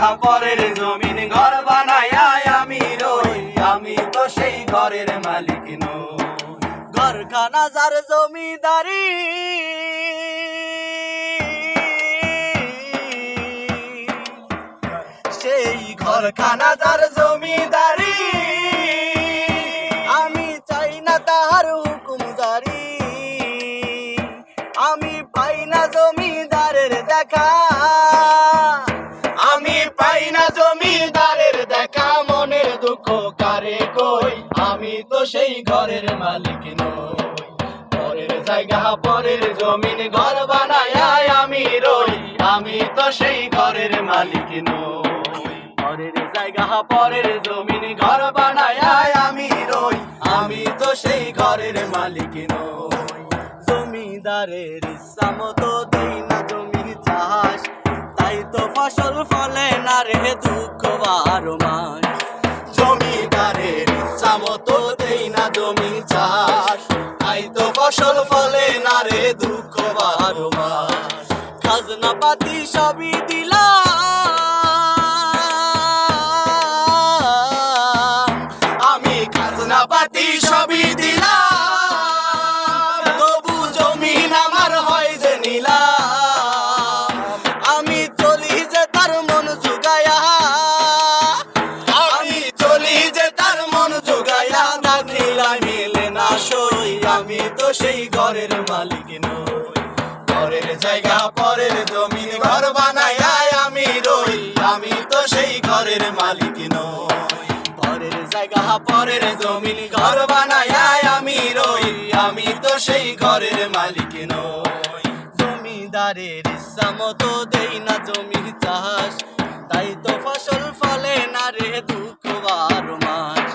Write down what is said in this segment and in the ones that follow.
পরের জমিন ঘর বানায় আমি রই, আমি তো সেই ঘরের মালিক নই। ঘরখানা যার জমিদারি, সেই ঘরখানা যার জমিদারি, আমি চাই না তাহার হুকুম জারি। আমি পাই না জমিদারের দেখা, আমি পাই না জমিদারের দেখা, মনের দুঃখ কারে কই, আমি তো সেই ঘরের মালিক নই। পরের জায়গা পরের জমিন ঘর বানায় আমি রই, আমি তো সেই ঘরের মালিক নই। পরের জায়গা পরের জমিন ঘর বানায় আমি রই, আমি তো সেই ঘরের মালিক নই। জমিদারের ইচ্ছা মতো দেই না জমির চাষ, তাই তো ফসল ফলে না রে দুঃখ বারো মাস। জমিদারের ইচ্ছা মতো দেই না জমি চাষ, তাই তো ফসল ফলে না রে দুঃখ বারো মাস। খাজনা পাতি সবই দিলাম, আমি খাজনা পাতি সবই দিলাম, তবু জমিন আমার হয় যে নিলাম। আমি চলি যে তার মন জুগায়া, আমি চলি যে তার মন জোগাইয়া, দাখিলা মিলে না সই, আমি তো সেই ঘরের মালিক নই। পরের জায়গা পরের জমিন ঘর বানায় আমি রই, আমি তো সেই ঘরের মালিক নই। পরের জায়গা পরের জমিন ঘর বানায় আমি রই, আমি তো সেই ঘরের মালিক নই। জমিদারের ইচ্ছা মতো দেই না জমির চাষ, তাই তো ফসল ফলে না রে দুঃখ বারো মাস।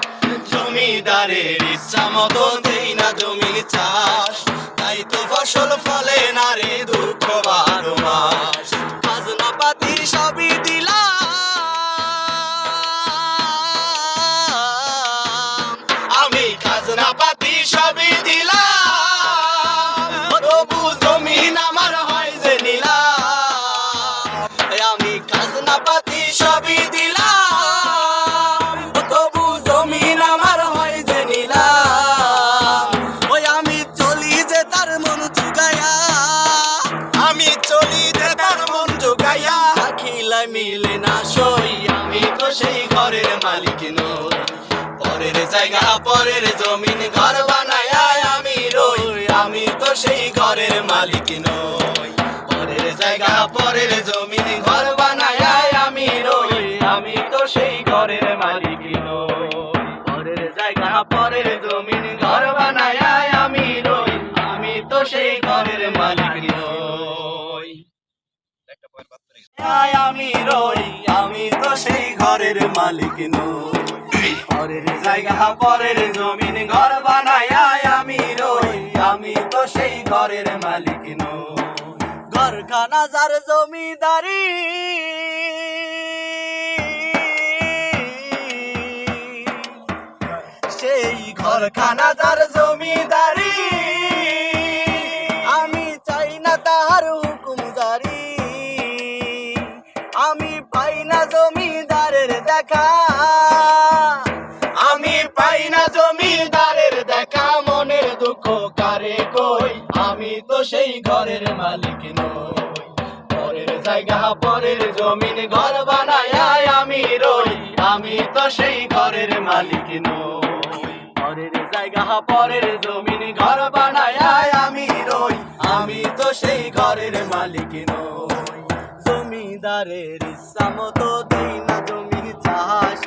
জমিদারের ইচ্ছা মতো দেই না জমি চাষ, তাই তো ফসল ফলে না রে দুঃখ বারো মাস। খাজনা পাতি সবই দিলাম, আমি খাজনা পাতি সবই দিলাম, তবু জমিন আমার হয় যে নিলাম। আমি খাজনা পাতি সবই দিলাম, তবু জমিন আমার হয় যে নিলাম। ওই আমি চলি যে তার মন জুগায়া, আমি চলি যে তার মন জোগাইয়া, দাখিলায় মিলে না সই, আমি তো সেই ঘরের মালিক নই। পরের জায়গা পরের জমিন ঘর বানায় আমি রই, আমি তো সেই ঘরের মালিক নই। পরের জায়গা পরের জমিন ঘর বানায় আমি রই, আমি তো সেই ঘরের মালিক নই। পরের জায়গা পরের জমিন ঘর বানায় আমি রই, আমি তো সেই ঘরের মালিক নই। আমি রই, আমি তো সেই ঘরের মালিক নই। পরের জায়গা পরের জমিন ঘর বানায় আমি রই, আমি তো সেই ঘরের মালিক নই। ঘরখানা যার জমিদারি, সেই ঘরখানা যার জমিদারি, আমি চাই না তাহার হুকুম জারি। আমি পাই না জমিদারের দেখা, আমি পাই না জমিদারের দেখা, মনের দুঃখ কারে কই, আমি তো সেই ঘরের মালিক নই। পরের জায়গা পরের জমিন ঘর বানায় আমি রই, আমি তো সেই ঘরের মালিক নই। পরের জায়গা পরের জমিন ঘর বানায় আমি রই, আমি তো সেই ঘরের মালিক নই। জমিদারের ইচ্ছা মতো দেই না জমির চাষ,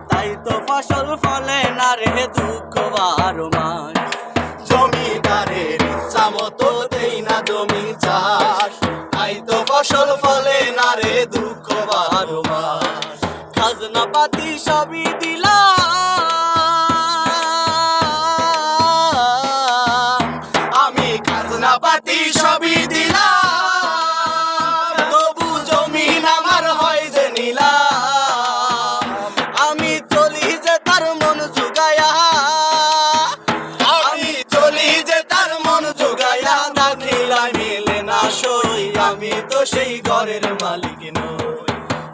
তাই তো ফসল ফলে না রে দুঃখ বারো মাস। জমিদারের ইচ্ছা মতো দেই না জমি চাষ, তাই তো ফসল ফলে না রে দুঃখ বারো মাস। খাজনা পাতি সবই দিলাম, আমি খাজনা পাতি সবই দিলাম, তবু জমিন আমার হয় যে নিলাম। আমি চলি যে তার মন জুগায়া, আমি চলি যে তার মন জোগাইয়া, দাখিলা মিলে না সই, আমি তো সেই ঘরের মালিক নই।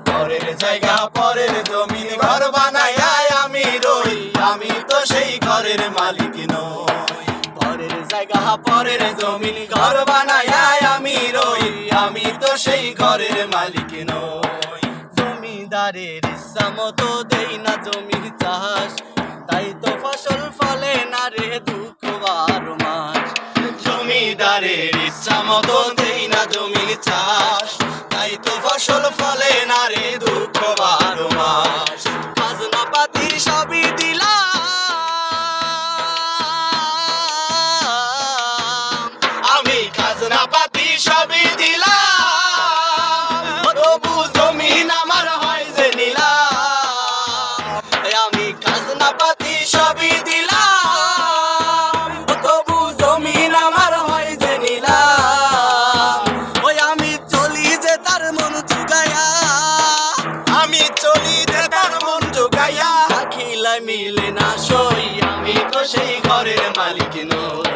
ঘরের জায়গা পরের জমিন ঘর বানায় আমি রই আমি তো সেই ঘরের মালিক নই পরের জায়গা পরের জমিন ঘর বানায় আমি রই আমি তো সেই ঘরের মালিক নই জমিদারের ইচ্ছা মতো দেই না জমির চাষ তাই তো ফসল ফলে না রে দুঃখ বারো মাস জমিদারের ইচ্ছা মতো দেই না জমির চাষ তাই তো ফসল ফলে না রে দুঃখ বারো মাস খাজনা পাতি সবই দিলাম আমি খাজনা পাতি সবই দিলাম তবু জমিন আমার হয় যে নিলাম আমি খাজনা পাতি সবই দিলাম তবু জমিন আমার হয় যে নিলাম ওই আমি চলি যে তার মন জুগায়া আমি চলি রে তার মন জোগাইয়া খিলা মিলে না সই আমি তো সেই ঘরের মালিক নই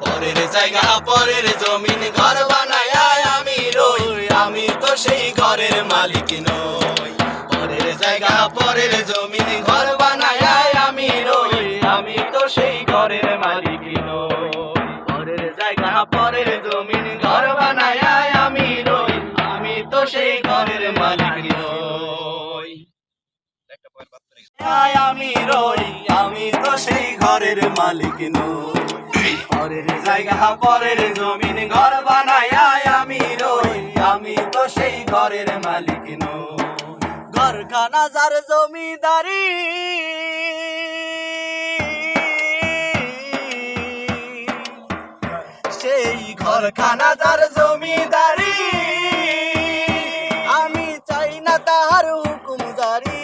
পরের জায়গা পরের জমিন ঘর বানায় আমি রই আমি তো সেই ঘরের মালিক নই পরের জায়গা পরের জমিন ঘর বানায় আমি রই আমি তো সেই ঘরের মালিক নই পরের জায়গা পরের জমিন ঘর বানায় আমি রই আমি তো সেই ঘরের মালিক নই আমি রই আমি তো সেই ঘরের মালিক নই পরের জায়গা পরের জমিন ঘর বানায় আমি রই আমি তো সেই ঘরের মালিক নই ঘরখানা যার জমিদারি সেই ঘরখানা যার জমিদারি আমি চাই না তাহার হুকুম জারি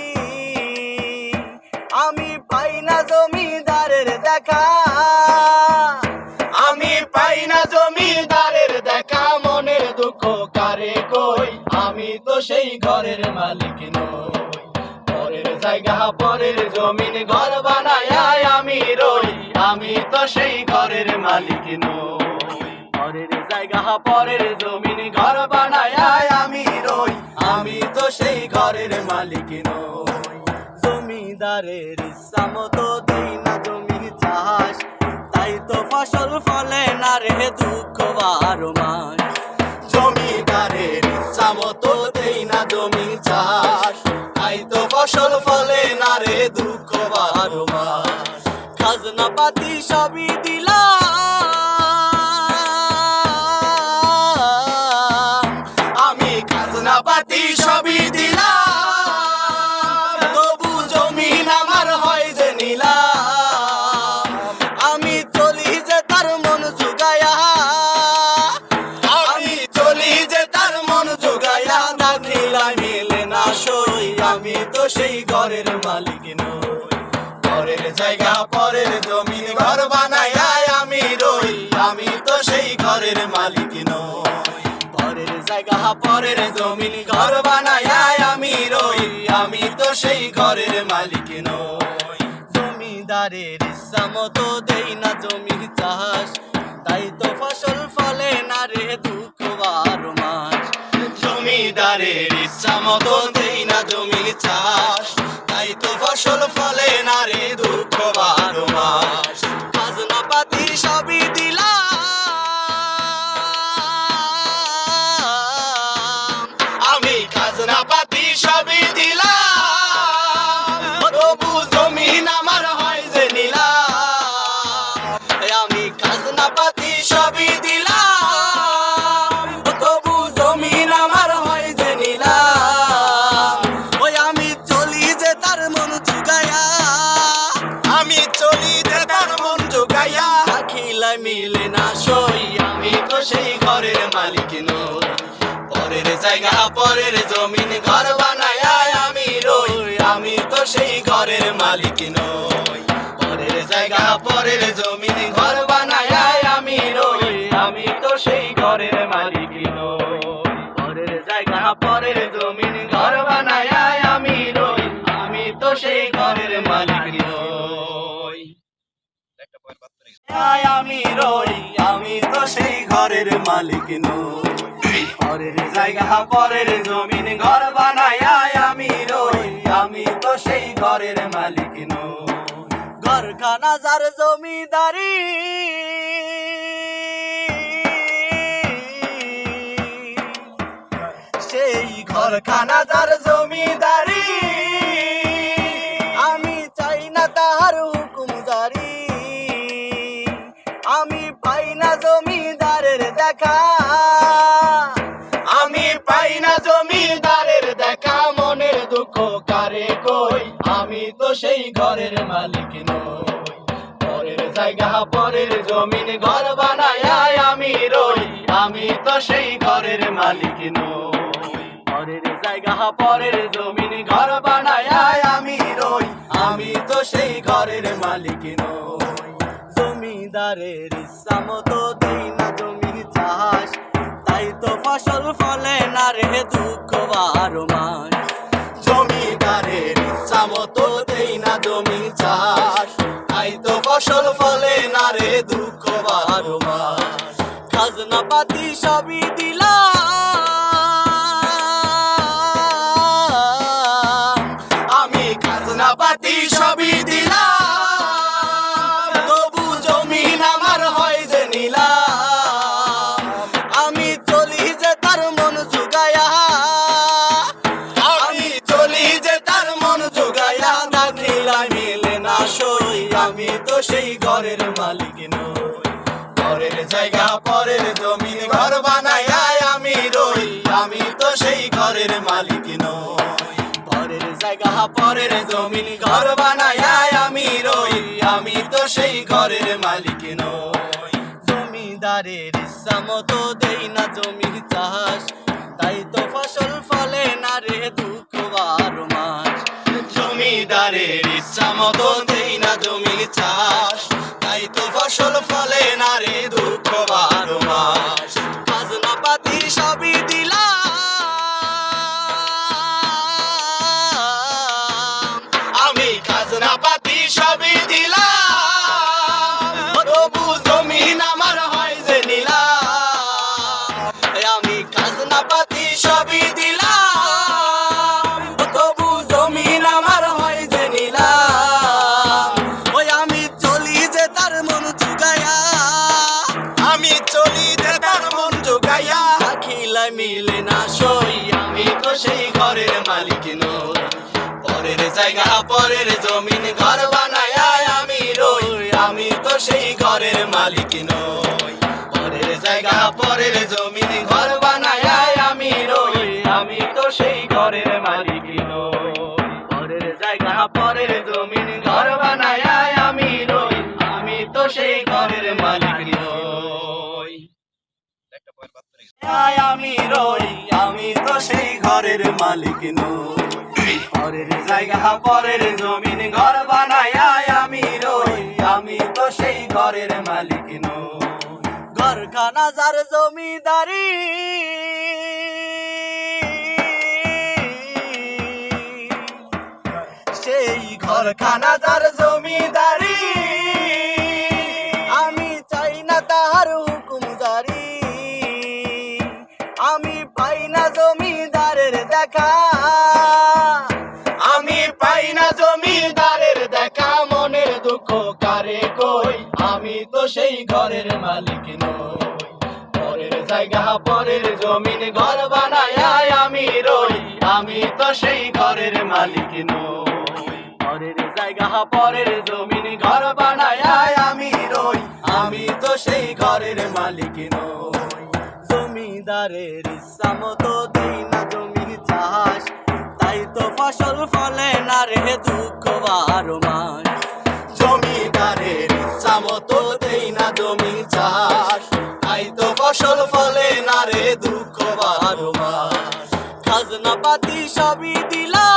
আমি পাই না জমিদারের দেখা আমি পাই না জমিদারের দেখা মনের দুঃখ কারে কই আমি তো সেই ঘরের মালিক নই পরের জায়গা পরের জমিন ঘর বানায় আমি রই আমি তো সেই ঘরের মালিক নই পরের জায়গা পরের জমিন ঘর বানায় আমি রই আমি তো সেই ঘরের মালিক নই জমিদারের ইচ্ছা মতো দেই না জমির চাষ তাই তো ফসল ফলে না রে দুঃখ বারো মাস জমিদারের ইচ্ছা মতো দেই না জমি চাষ তাই তো ফসল ফলে না রে দুঃখ বারো মাস খাজনা পাতি সবই দিলাম আমি খাজনা পাতি সবই দিলাম তবু জমিন আমার হয় যে নিলাম আমি চলি যে তার মন জুগায়া আমি চলি যে তার মন জোগাইয়া দাখিলা মিলে না সই আমি তো সেই ঘরের মালিক নই পরের জায়গা পরের জমিন ঘর বানায় আমি রই আমি তো সেই ঘরের মালিক নই পরের জায়গা পরের জমিন ঘর বানায় আমি রই আমি তো সেই ঘরের মালিক নই জমিদারের ইচ্ছা মতো দেই না জমির চাষ তাই তো ফসল ফলে না রে দুঃখ বারো মাস জমিদারের ইচ্ছা মতো দেই না জমি চাষ তাই তো ফসল ফলে না রে দুঃখ বারো মাস খাজনা পাতি সবই দিলাম আমি খাজনা পাতি সবই দিলাম তবু জমিন আমার হয় যে নিলাম আমি খাজনা পাতি সবই দিলাম তবু জমিন আমার হয় যে নিলাম ওই আমি চলি যে তার মন জুগায়া আমি চলি যে তার মন জোগাইয়া খিলা মিলে না সই আমি তো সেই ঘরের মালিক নই পরের জায়গা পরের জমিন ঘর বানায় আমি রই আমি তো সেই ঘরের মালিক নই পরের জায়গা পরের জমিন ঘর বানায় আমি রই আমি তো সেই ঘরের মালিক নই পরের জায়গা পরের জমিন ঘর বানায় আমি রই আমি তো সেই ঘরের মালিক নই আমি রই আমি তো সেই ঘরের মালিক নই পরের জায়গা পরের জমিন ঘর বানায় আমি রই, আমি তো সেই ঘরের মালিক নই। ঘরখানা যার জমিদারি, সেই ঘরখানা যার জমিদারি, আমি চাই না তাহার হুকুম জারি। আমি পাই না জমিদারের দেখা, আমি পাই না জমিদারের দেখা, মনের দুঃখ কারে কই, আমি তো সেই ঘরের মালিক নই। পরের জায়গা পরের জমিন ঘর বানায় আমি রই, আমি তো সেই ঘরের মালিক নই। পরের জায়গা পরের জমিন ঘর বানায় আমি রই, আমি তো সেই ঘরের মালিক নই। জমিদারের ইচ্ছা মতো দেই না জমি চাষ, তাই তো ফসল ফলে না রে দুঃখ বারো মাস। জমিদারের ইচ্ছা মতো দেই না জমি চাষ, তাই তো ফসল ফলে না রে দুঃখ বারো মাস। খাজনা পাতি সবই দিলাম, আমি খাজনা পাতি সবই দিলাম, তবু জমিন আমার হয় যে নিলাম। আমি চলি যে তার মন জুগায়া, আমি চলি যে তার মন জোগাইয়া, দাখিলা মিলে না সই, আমি তো সেই ঘরের মালিক নই। পরের জায়গা পরের জমিন ঘর বানায় আমি রই, আমি তো সেই ঘরের মালিক নই। পরের জায়গা পরের জমিন ঘর বানায় আমি রই, আমি তো সেই ঘরের মালিক নই। জমিদারের ইচ্ছা মতো দেই না জমি চাষ, তাই তো ফসল ফলে না রে দুঃখ বারো মাস। জমিদারের ইচ্ছা মতো দেই না জমি চাষ, তাই তো ফসল ফলে না রে দুঃখ বারো মাস। খাজনা পাতি সবই দিলাম, আমি খাজনা পাতি সবই দিলাম, তবু জমিন আমার হয় যে নিলাম। আমি খাজনা পাতি সবই দিলাম, তবু জমিন আমার হয় যে নিলাম। ওই আমি চলি যে তার মন জুগায়া, আমি চলি যে তার মন জোগাইয়া, দাখিলায় মিলে না সই, আমি তো সেই ঘরের মালিক নই। পরের জায়গা পরের জমিন ঘর বানায় আমি রই, আমি তো সেই ঘরের মালিক নই। পরের জায়গা পরের জমিন ঘর বানায় আমি রই, আমি তো সেই ঘরের মালিক নই। পরের জায়গা পরের জমিন ঘর বানায় আমি রই, আমি তো সেই ঘরের মালিক নই। আমি রই, আমি তো সেই ঘরের মালিক নই। পরের জায়গা পরের জমিন ঘর বানায় আমি রই, আমি তো সেই ঘরের মালিক নই। ঘরখানা যার জমিদারি, সেই ঘরখানা যার জমিদারি, আমি চাই না তাহার হুকুম জারি। আমি পাই না জমিদারের দেখা, আমি পাই না জমিদারের দেখা, মনের দুঃখ কারে কই, আমি তো সেই ঘরের মালিক নই। পরের জায়গা পরের জমিন ঘর বানায় আমি রই, আমি তো সেই ঘরের মালিক নই। পরের জায়গা পরের জমিন ঘর বানায় আমি রই, আমি তো সেই ঘরের মালিক নই। জমিদারের ইচ্ছা মতো দেই না জমি চাষ, তাই তো ফসল ফলে না রে দুঃখ বারো মাস। জমিদারের ইচ্ছা মতো দেই না জমি চাষ, তাই তো ফসল ফলে না রে দুঃখ বারো মাস। খাজনা পাতি সবই দিলাম,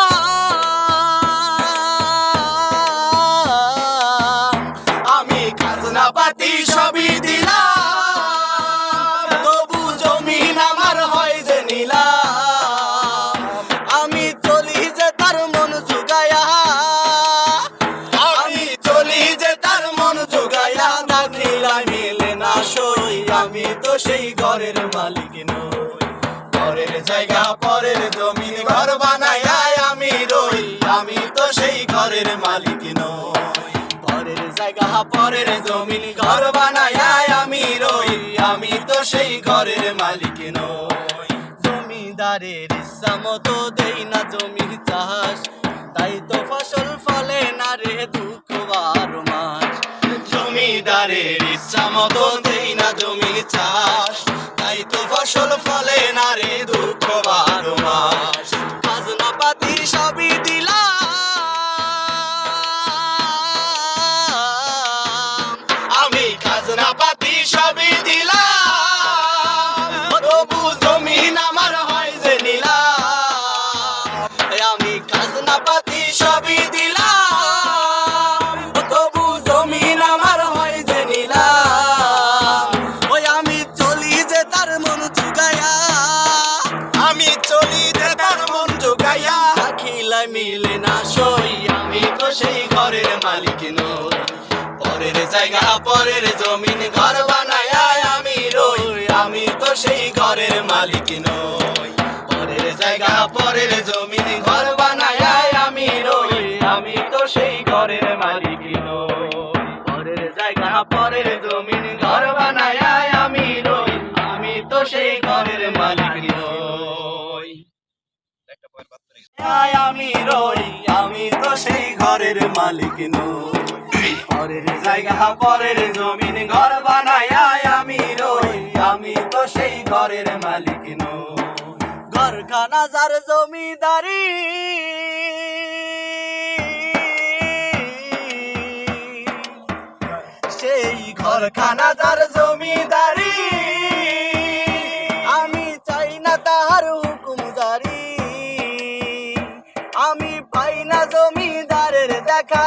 আমি খাজনা পাতি সবই দিলাম, তবু জমিন আমার হয় যে নিলাম। আমি চলি যে তার মন জুগায়া, আমি চলি যে তার মন জোগাইয়া, দাখিলা মিলে না সই, আমি তো সেই ঘরের মালিক নই। পরের জমিন ঘর বানায় আমি রই আমি তো সেই ঘরের মালিক নই জমিদারের ইচ্ছা মতো দেই না জমি চাষ তাই তো ফসল ফলে না রে দুঃখ বারো মাস জমিদারের ইচ্ছা মতো দেই না জমি চাষ তাই তো ফসল ফলে না রে দুঃখ বারো মাস খাজনা পাতি সবই দিলাম আমি খাজনা পাতি সবই দিলাম তবু জমিন আমার হয় যে নিলাম আমি খাজনা পাতি সবই দিলাম তবু জমিন আমার হয় যে নিলাম ওই আমি চলি যে তার মন চুগায়া আমি চলি রে তার মন জোগাইয়া খিলাই মিলে না সই আমি তো সেই ঘরের মালিক নই পরের জায়গা পরের জমিন ঘর বানায় আমি রই আমি তো সেই ঘরের মালিক নই পরের জায়গা পরের জমিন ঘর বানায় আমি রই আমি তো সেই ঘরের মালিক নই পরের জায়গা পরের জমিন ঘর বানায় আমি রই আমি তো সেই ঘরের মালিক নই আমি রই আমি তো সেই ঘরের মালিক নই পরের জায়গা পরের জমিন ঘর বানায় আমি রই আমি তো সেই ঘরের মালিক নই ঘরখানা যার জমিদারি সেই ঘরখানা যার জমিদারি আমি চাই না তাহার হুকুম জারি আমি পাই না জমিদারের দেখা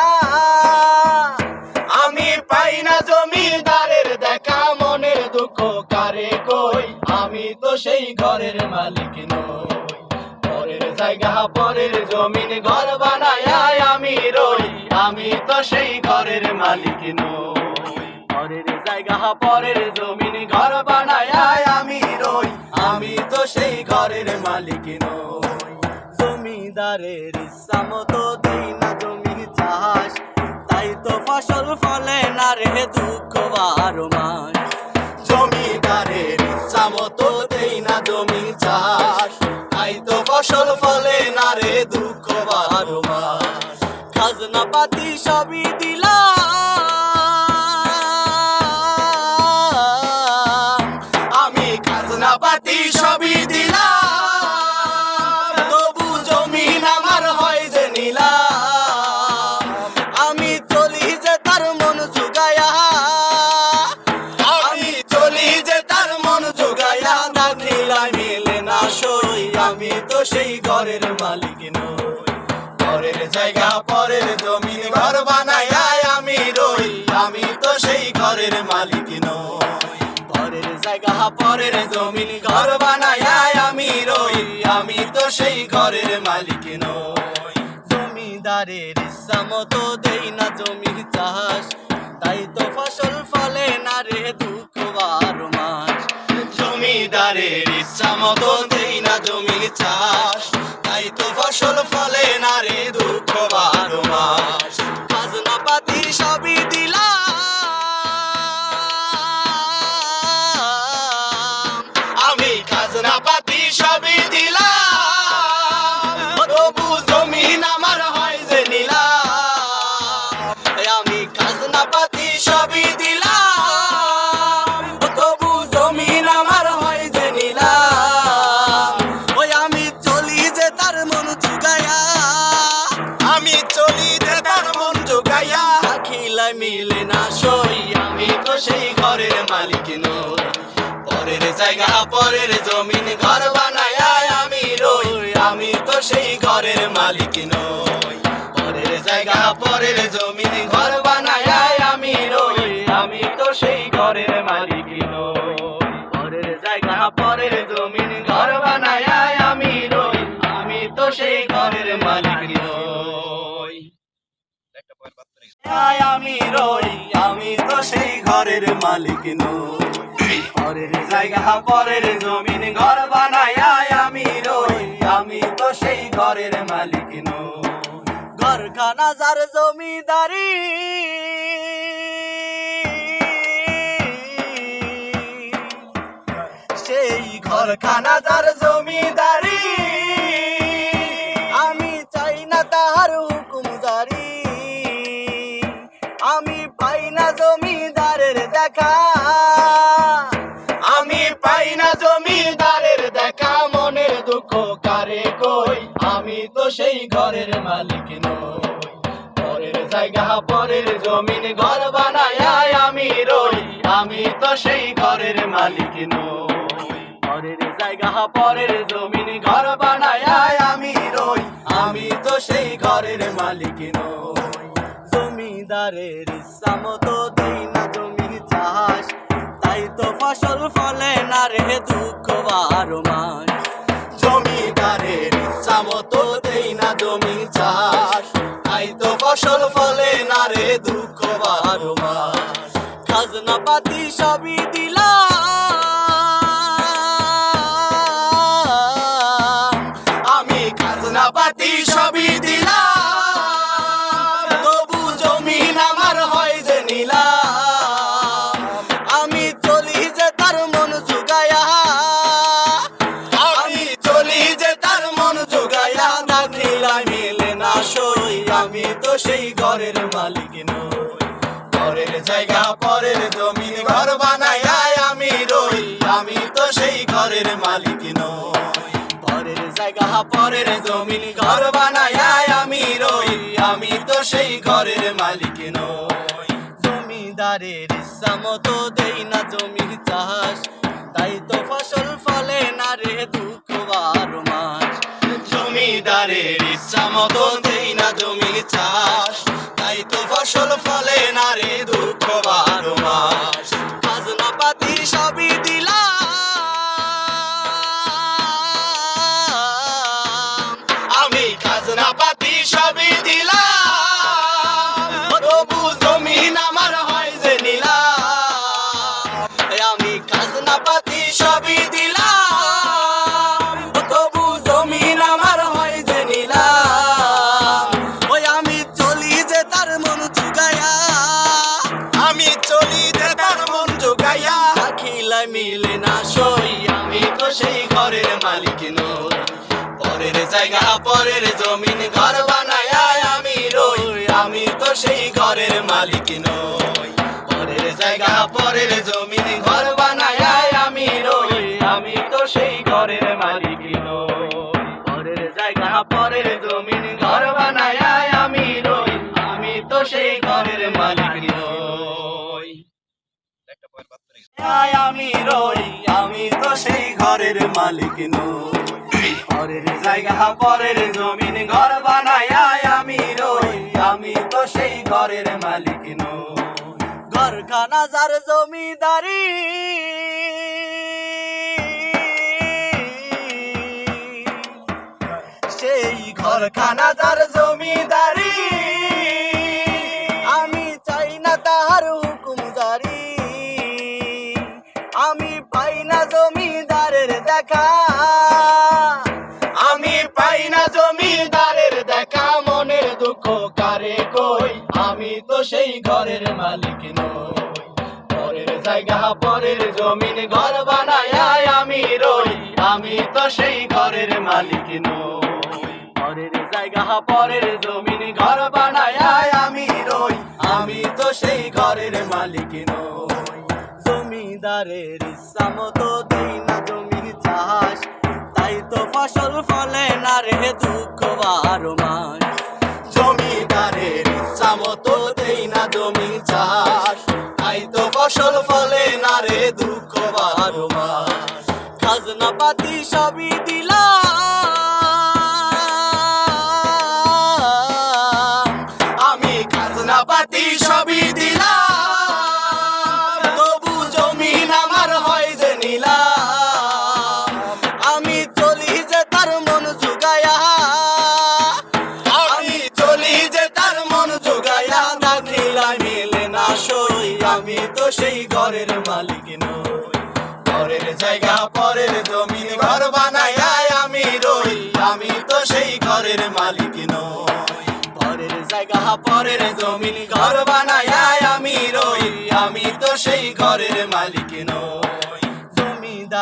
আমি পাই না জমিদারের দেখা মনের দুঃখ কারে কই আমি তো সেই ঘরের মালিক নই পরের জায়গা পরের জমিন ঘর বানায় আমি রই আমি তো সেই ঘরের মালিক নই পরের জায়গা পরের জমিন ঘর বানায় আমি রই আমি তো সেই ঘরের মালিক নই জমিদারের ইচ্ছা মতো দেই না জমি চাষ তাই তো ফসল ফলে না রে দুঃখ বারো মাস জমিদারের ইচ্ছা মতো দেই না জমি চাষ তাই তো ফসল ফলে না রে দুঃখ বারো মাস খাজনা পাতি সবই দিলাম আমি খাজনা পাতি সবই দিলাম তবু জমিন আমার হয় যে নিলাম আমি চলি যে তার মন জুগায়া আমি চলি যে তার মন জোগাইয়া দাখিলাই মিলে না সই আমি তো সেই ঘরের মালিক নই পরের জায়গা পরের জমিন ঘর বানায় আমি রই আমি তো সেই ঘরের মালিক নই পরের জায়গা পরের জমিন ঘর বানায় আমি রই আমি তো সেই ঘরের মালিক নই জমিদারের ইচ্ছা মতো দেই না জমি চাষ তাই তো ফসল ফলে না রে দুঃখ বারো মাস জমিদারের ইচ্ছা মতো দেই না জমি চাষ তাই তো ফসল ফলে না রে দুঃখ বারো মাস খাজনা পাতি সবই দিলাম আমি খাজনা পাতি সবই দিলাম তবু জমিন আমার হয় যে নিলাম আমি খাজনা পাতি সবই দিলাম তবু জমিন আমার হয় যে নিলাম ওই আমি চলি যে তার মন চুগায়া আমি চলি রে তার মন জোগাইয়া খিলাই মিলে না সই আমি তো সেই ঘরের মালিক নই পরের জায়গা পরের জমিন ঘর বানায় আমি রই আমি তো সেই ঘরের মালিক নই পরের জায়গা পরের জমিন ঘর বানায় আমি রই আমি তো সেই ঘরের মালিক নই পরের জায়গা পরের জমিন ঘর বানায় আমি রই আমি তো সেই ঘরের মালিক নই আমি রই আমি তো সেই ঘরের মালিক নই পরের জায়গা পরের জমিন ঘর বানায় আমি রই আমি তো সেই ঘরের মালিক নই ঘরখানা যার জমিদারি ঘরখানা যার জমিদারি আমি চাই না তাহার হুকুম জারি আমি পাই না জমিদারের দেখা আমি পাই না জমিদারের দেখা মনের দুঃখ কারে কই আমি তো সেই ঘরের মালিক নই পরের জায়গা পরের জমিন ঘর বানায় আমি রই আমি তো সেই ঘরের মালিক নই পরের জায়গা পরের জমিন ঘর বানায় আমি রই আমি তো সেই ঘরের মালিক নই জমিদারের ইচ্ছা মতো দেই না জমি চাষ তাই তো ফসল ফলে না রে দুঃখ বারো মাস জমিদারের ইচ্ছা মতো দেই না জমি চাষ তাই তো ফসল ফলে না রে দুঃখ বারো মাস খাজনা পাতি সবই দিলাম আমি খাজনা পাতি সবই দিলাম তবু জমিন আমার হয় যে নিলাম আমি চলি যে তার মন জুগায়া আমি চলি যে তার মন জোগাইয়া থাকিলা মিলে না সই আমি তো সেই ঘরের মালিক নই ঘরের জায়গা পরের জমিন ঘর বানায় আমি রই আমি তো সেই ঘরের মালিক নই পরের জায়গা পরের জমিন ঘর বানায় আমি রই আমি তো সেই ঘরের মালিক নই জমিদারের ইচ্ছা মতো দেই না জমি চাষ তাই তো ফসল ফলে না রে দুঃখ বারো মাস জমিদারের ইচ্ছা মতো দেই না জমি চাষ তাই তো ফসল ফলে না রে দুঃখ বারো মাস খাজনা পাতি সবই দিলাম আমি খাজনা পাতি সবই দিলাম তবু জমিন আমার হয় যে নিলাম আমি খাজনা পাতি সবই দিলাম তবু জমিন আমার হয় যে নিলাম ওই আমি চলি যে তার মন জুগায়া আমি চলি যে তার মন জোগাইয়া রাখিলাই মিলে না সই আমি তো সেই ঘরের মালিক নই পরের জায়গা পরের জমিন ঘর বানায় আমি রই আমি তো সেই ঘরের মালিক নই পরের জায়গা পরের জমিন ঘর বানায় আমি রই আমি তো সেই ঘরের মালিক নই পরের জায়গা পরের জমিন ঘর বানায় আমি রই আমি তো সেই ঘরের মালিক নই আমি রই আমি তো সেই ঘরের মালিক নই পরের জায়গা পরের জমিন ঘর বানায় আমি রই আমি তো সেই ঘরের মালিক নই ঘরখানা যার জমিদারি সেই ঘরখানা যার জমিদারি আমি চাই না তাহার হুকুম জারি আমি পাই না জমিদারের দেখা আমি পাই না জমিদারের দেখা মনের দুঃখ কারে কই আমি তো সেই ঘরের মালিক নই পরের জায়গা পরের জমিন ঘর বানায় আমি রই আমি তো সেই ঘরের মালিক নই পরের জায়গা পরের জমিন ঘর বানায় আমি রই আমি তো সেই ঘরের মালিক নই জমিদারের ইচ্ছা মতো দেই না জমি চাষ তাই তো ফসল ফলে না রে দুঃখ বারো মাস জমিদারের ইচ্ছা মতো দেই না জমি চাষ তাই তো ফসল ফলে না রে দুঃখ বারো মাস খাজনা পাতি সবই দিলাম আমি খাজনা পাতি সবই দিলাম তবু জমিন আমার হয় যে নিলাম আমি চলি যে তার মন জুগায়া আমি চলি যে তার মন জোগাইয়া থাকিলা মিলে না সই আমি তো সেই ঘরের মালিক নই ঘরের জায়গা পরের জমিন ঘর বানায় আমি রই আমি তো সেই ঘরের মালিক নই পরের জায়গা পরের জমিন ঘর বানায় আমি রই আমি তো সেই ঘরের মালিক নই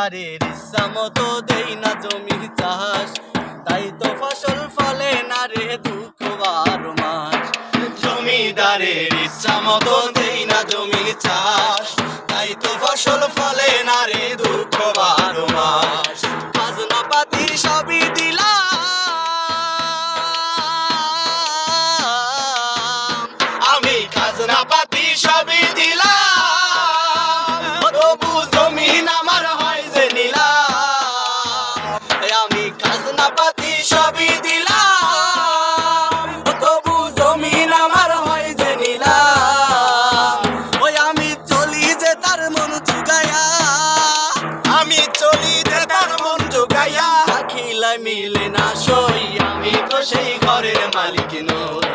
জমিদারের ইচ্ছা মতো দেই না জমি চাষ, তাই তো ফসল ফলে না রে দুঃখ 12 মাস। জমিদারের ইচ্ছা মতো দেই না জমি চাষ, তাই তো ফসল ফলে না রে দুঃখ 12 মাস। খাজনা পাতি সবই দিলাম, আমি খাজনা পাতি সবই দিলাম, তবু জমিন আমার হয় যে নিলাম। আমি খাজনা পাতি সবই দিলাম, তবু জমিন আমার হয় যে নিলাম। ওই আমি চলি যে তার মন জুগায়া, আমি চলি যে তার মন জোগাইয়া, আখিলা মিলে না সই, আমি তো সেই ঘরের মালিক নই।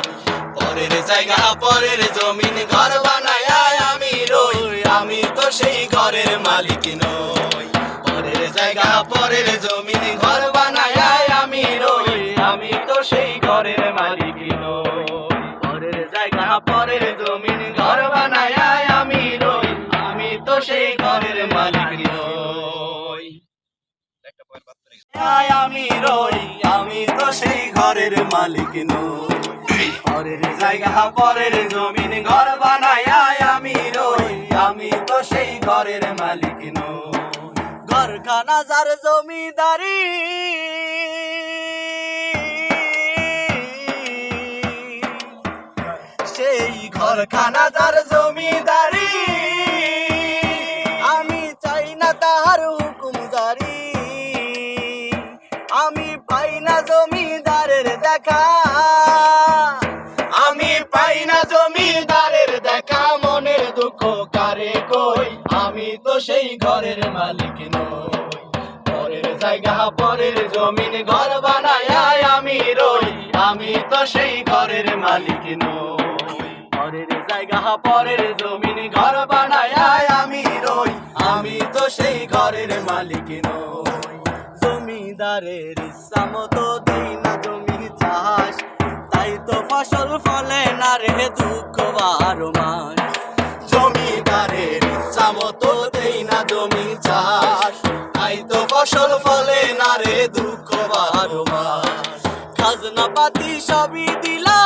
পরের জায়গা পরের জমিন ঘর বানায়া আমি রই, আমি তো সেই ঘরের মালিক নই। পরের জায়গা পরের জমিন ঘর বানায়া আমি রই, আমি তো সেই ঘরের মালিক নই। পরের জায়গা পরের জমিন ঘর বানায়া আমি রই, আমি তো সেই ঘরের মালিক নই। আমি রই, আমি তো সেই ঘরের মালিক নই। পরের জায়গা পরের জমিন ঘর বানায়া আমি রই, আমি তো সেই ঘরের মালিক নই। ঘরখানা যার জমিদারি, সেই ঘরখানা যার জমিদারি, আমি চাই না তাহার হুকুম জারি। আমি পাই না জমিদারের দেখা, আমি পাই না জমিদারের দেখা, মনের দুঃখ কারে কই, আমি তো সেই ঘরের মালিক নই। পরের জায়গা পরের জমিন ঘর বানায়া আমি রই, আমি তো সেই ঘরের মালিক নই। পরের জায়গা পরের জমিন ঘর বানায়া আমি রই, আমি তো সেই ঘরের মালিক নই। জমিদারের ইচ্ছা মতো দেই না জমি চাষ, তাই তো ফসল ফলে না রে দুঃখ 12 মাস। জমিদারের ইচ্ছা মতো দেই না জমি চাষ, তাই তো ফসল ফলে না রে দুঃখ 12 মাস। খাজনা পাতি সবই দিলাম,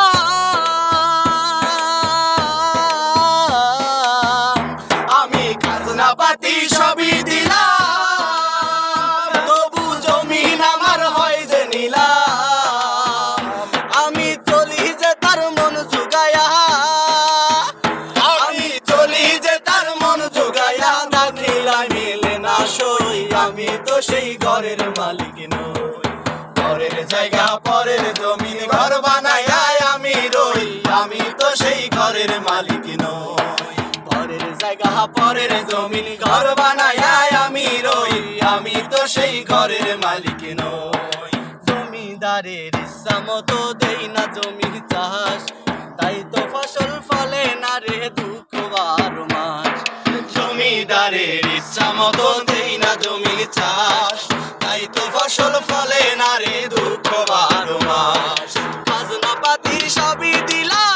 আমি খাজনা পাতি সবই দিলাম, তবু জমিন আমার হয় যে নিলাম। আমি চলি যে তার মন জুগায়া, আমি চলি যে তার মন জোগাইয়া, দাখিলা মিলে না সই, আমি তো সেই ঘরের মালিক নই। পরের জায়গা পরের জমিন ঘর বানায়া আমি রই, আমি তো সেই ঘরের মালিক নই। পরের জায়গা পরের জমিন ঘর বানায়া আমি রই, আমি তো সেই ঘরের মালিক নই। জমিদারের ইচ্ছা মতো দেই না জমি চাষ, তাই তো ফসল ফলে না রে দুঃখ 12 মাস। জমিদারের ইচ্ছা মতো দেই না জমি চাষ, তাই তো ফসল ফলে না রে দুঃখ 12 মাস। খাজনা পাতি সবই দিলাম,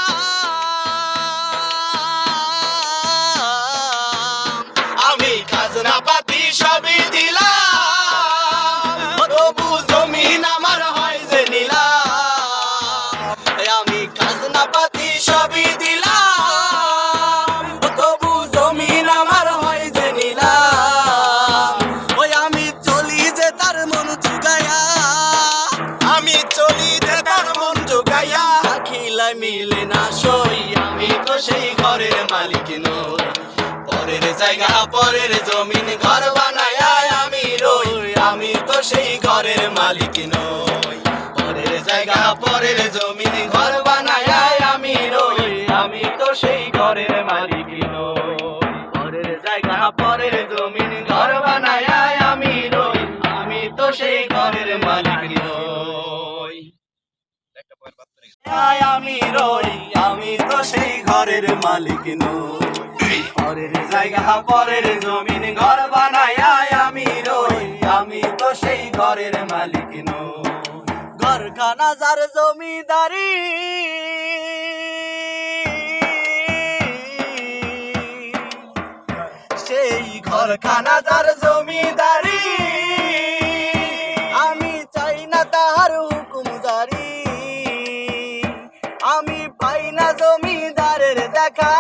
আমি খাজনা পাতি সবই দিলাম, তবু জমিন আমার হয় যে নিলাম। আমি খাজনা পাতি সবই দিলাম, তবু জমিন আমার হয় যে নিলাম। ওই আমি চলি যে তার মন জুগায়া, আমি চলি যে তার মন জোগাইয়া, আখিলা মিলে না সই, আমি তো সেই ঘরের মালিক নই। পরের জায়গা পরের জমিন ঘর বানায়া আমি রই, আমি তো সেই ঘরের মালিক নই। পরের জায়গা পরের জমিন ঘর বানায়া আমি রই, আমি তো সেই ঘরের মালিক নই। পরের জায়গা পরের জমিন ঘর বানায়া আমি রই, আমি তো সেই ঘরের মালিক নই। আমি রই, আমি তো সেই ঘরের মালিক নই। পরের জায়গা পরের জমিন ঘর বানায়া আমি রই, আমি তো সেই ঘরের মালিক নই। ঘরখানা যার জমিদারি, সেই ঘরখানা যার জমিদারি, দেখা,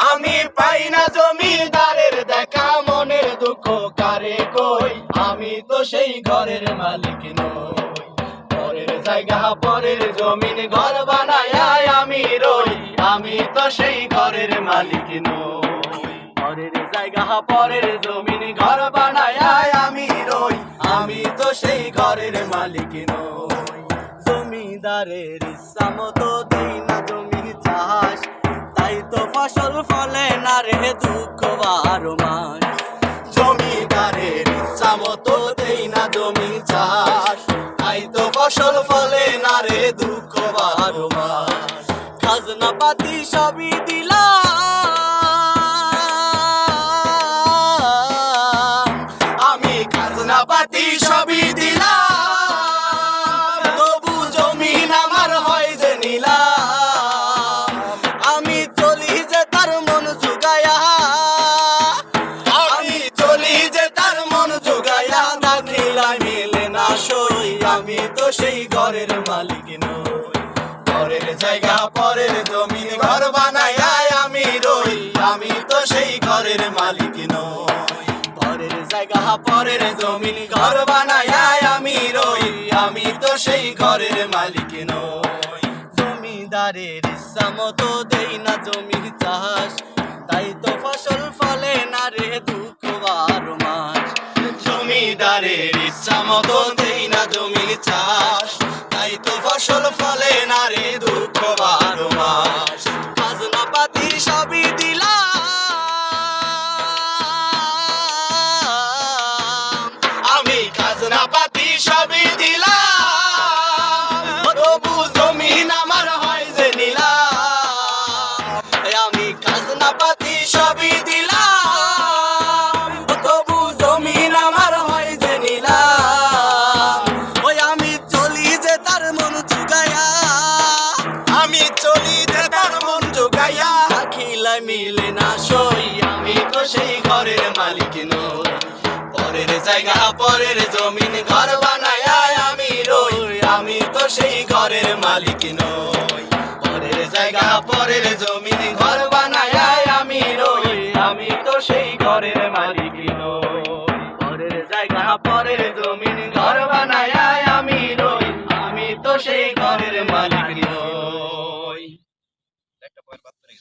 আমি পাই না জমিদারের দেখা, মনের দুঃখ কারে কই, আমি তো সেই ঘরের মালিক নই। পরের জায়গা পরের জমিন ঘর বানায় আমি রই, আমি তো সেই ঘরের মালিক নই। পরের জায়গা পরের জমিন ঘর বানায় আমি রই, আমি তো সেই ঘরের মালিক নই। জমিদারের ইচ্ছা মতো দেই না জমি চাষ, তাই তো ফসল ফলে না রে দুঃখ বারো মাস। জমিদারের ইচ্ছা মতো দেই না জমি চাষ, তাই তো ফসল ফলে না রে দুঃখ বারো মাস। খাজনা পাতি সবই দিলাম, আমি খাজনা পাতি সবই দিলাম, তবু জমিন আমার হয় যে নিলাম। আমি চলি যে তার মন জুগায়া, আমি চলি যে তার মন জোগাইয়া, দাখিলাই মিলে না সই, আমি তো সেই ঘরের মালিক নই। পরের জায়গা পরের জমিন ঘর বানায় আমি রই, আমি তো সেই ঘরের মালিক নই। পরের জায়গা পরের জমিন ঘর বানায় আমি রই, আমি তো সেই ঘরের মালিক নই। জমিদারের ইচ্ছা মতো দেই না জমি চাষ, তাই তো ফসল ফলে না রে দুঃখ বারো মাস। জমিদারের ইচ্ছা মতো দেই না জমি চাষ, তাই তো ফসল ফলে না রে দুঃখ বারো মাস। খাজনা পাতি সবই দিলাম, আমি খাজনা পাতি সবই দিলাম, তবু জমিন আমার হয় যে নিলাম। আমি খাজনা পাতি সবই দিলাম, তবু জমিন আমার হয় যে নিলাম। ওই আমি চলি যে তার মন জুগায়া, আমি চলি যে তার মন জোগাইয়া, দাখিলাই মিলে না সই, আমি তো সেই ঘরের মালিক নই। পরের জায়গা পরের জমিন ঘর বানায় আমি রই, আমি তো সেই ঘরের মালিক নই। পরের জায়গা পরের জমিন ঘর বানায় আমি রই, আমি তো সেই ঘরের মালিক নই। পরের জায়গা পরের জমিন ঘর বানায় আমি রই, আমি তো সেই ঘরের মালিক নই।